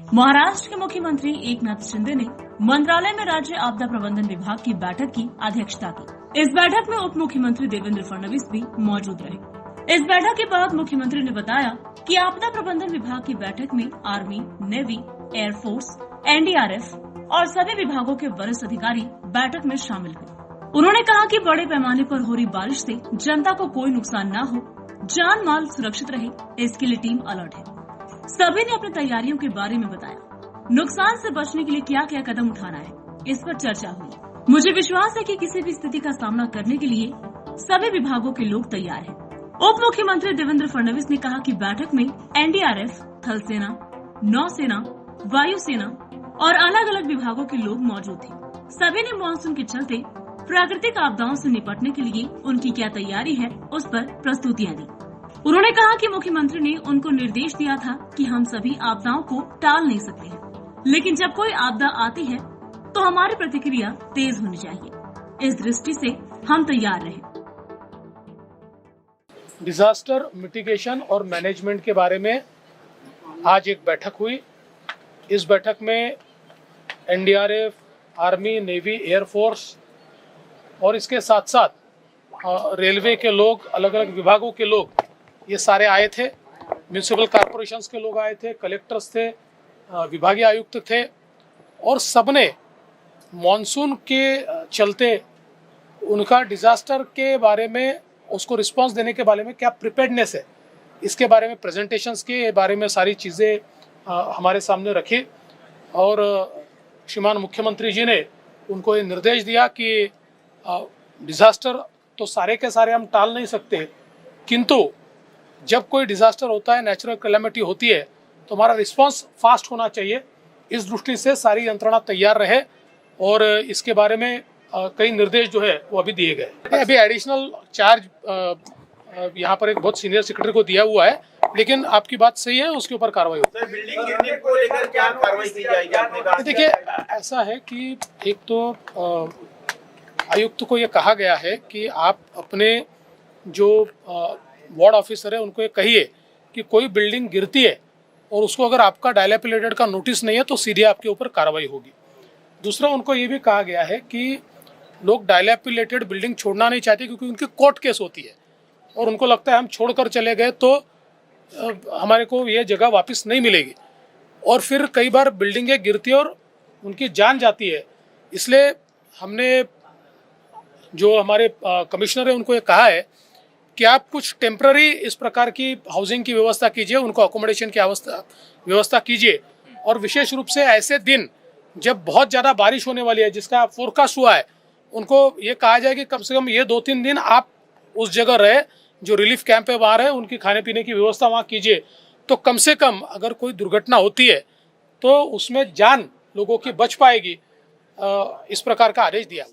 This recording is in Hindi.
महाराष्ट्र के मुख्यमंत्री एकनाथ शिंदे ने मंत्रालय में राज्य आपदा प्रबंधन विभाग की बैठक की अध्यक्षता की। इस बैठक में उप मुख्यमंत्री देवेंद्र फडणवीस भी मौजूद रहे। इस बैठक के बाद मुख्यमंत्री ने बताया कि आपदा प्रबंधन विभाग की बैठक में आर्मी, नेवी, एयरफोर्स, एनडीआरएफ और सभी विभागों के वरिष्ठ अधिकारी बैठक में शामिल हुए। उन्होंने कहा कि बड़े पैमाने पर हो रही बारिश से जनता को कोई नुकसान न हो, जान माल सुरक्षित रहे, इसके लिए टीम अलर्ट है। सभी ने अपनी तैयारियों के बारे में बताया। नुकसान से बचने के लिए क्या क्या कदम उठाना है, इस पर चर्चा हुई। मुझे विश्वास है कि किसी भी स्थिति का सामना करने के लिए सभी विभागों के लोग तैयार हैं। उप मुख्यमंत्री देवेंद्र फडणवीस ने कहा कि बैठक में एनडीआरएफ, थल सेना, नौसेना, वायुसेना और अलग अलग विभागों के लोग मौजूद थे। सभी ने मानसून के चलते प्राकृतिक आपदाओं से निपटने के लिए उनकी क्या तैयारी है, उस पर प्रस्तुतियां दी। उन्होंने कहा कि मुख्यमंत्री ने उनको निर्देश दिया था कि हम सभी आपदाओं को टाल नहीं सकते हैं, लेकिन जब कोई आपदा आती है तो हमारी प्रतिक्रिया तेज होनी चाहिए। इस दृष्टि से हम तैयार रहे। डिजास्टर मिटिगेशन और मैनेजमेंट के बारे में आज एक बैठक हुई। इस बैठक में एनडीआरएफ, आर्मी, नेवी, एयरफोर्स और इसके साथ साथ रेलवे के लोग, अलग अलग विभागों के लोग, ये सारे आए थे। म्यूनिसिपल कॉरपोरेशंस के लोग आए थे, कलेक्टर्स थे, विभागीय आयुक्त थे और सबने मॉनसून के चलते उनका डिजास्टर के बारे में, उसको रिस्पांस देने के बारे में क्या प्रिपेयर्डनेस है, इसके बारे में प्रेजेंटेशंस के बारे में सारी चीज़ें हमारे सामने रखी। और श्रीमान मुख्यमंत्री जी ने उनको ये निर्देश दिया कि डिजास्टर तो सारे के सारे हम टाल नहीं सकते, किंतु जब कोई डिजास्टर होता है, नेचुरल कैलेमिटी होती है, तो हमारा रिस्पांस फास्ट होना चाहिए। इस दृष्टि से सारी यंत्रणा तैयार रहे और इसके बारे में कई निर्देश जो है वो अभी दिए गए। अभी एडिशनल चार्ज यहाँ पर एक बहुत सीनियर सेक्रेटरी को दिया हुआ है, लेकिन आपकी बात सही है, उसके ऊपर कार्रवाई होती है। बिल्डिंग गिरने को लेकर क्या कार्रवाई की जाएगी? देखिए, ऐसा है कि एक तो आयुक्त को ये कहा गया है कि आप अपने जो वार्ड ऑफिसर है उनको ये कहिए कि कोई बिल्डिंग गिरती है और उसको अगर आपका डायलैपिलेटेड का नोटिस नहीं है तो सीधे आपके ऊपर कार्रवाई होगी। दूसरा, उनको ये भी कहा गया है कि लोग डायलैपिलेटेड बिल्डिंग छोड़ना नहीं चाहते क्योंकि उनकी कोर्ट केस होती है और उनको लगता है हम छोड़कर चले गए तो हमारे को ये जगह वापस नहीं मिलेगी, और फिर कई बार बिल्डिंगें गिरती है और उनकी जान जाती है। इसलिए हमने जो हमारे कमिश्नर है उनको ये कहा है कि आप कुछ टेम्पररी इस प्रकार की हाउसिंग की व्यवस्था कीजिए, उनको अकोमोडेशन की व्यवस्था कीजिए। और विशेष रूप से ऐसे दिन जब बहुत ज़्यादा बारिश होने वाली है, जिसका फोरकास्ट हुआ है, उनको ये कहा जाए कि कम से कम ये 2-3 दिन आप उस जगह रहे, जो रिलीफ कैंप है वहाँ रहे, उनकी खाने पीने की व्यवस्था वहाँ कीजिए। तो कम से कम अगर कोई दुर्घटना होती है तो उसमें जान लोगों की बच पाएगी। इस प्रकार का आदेश दिया।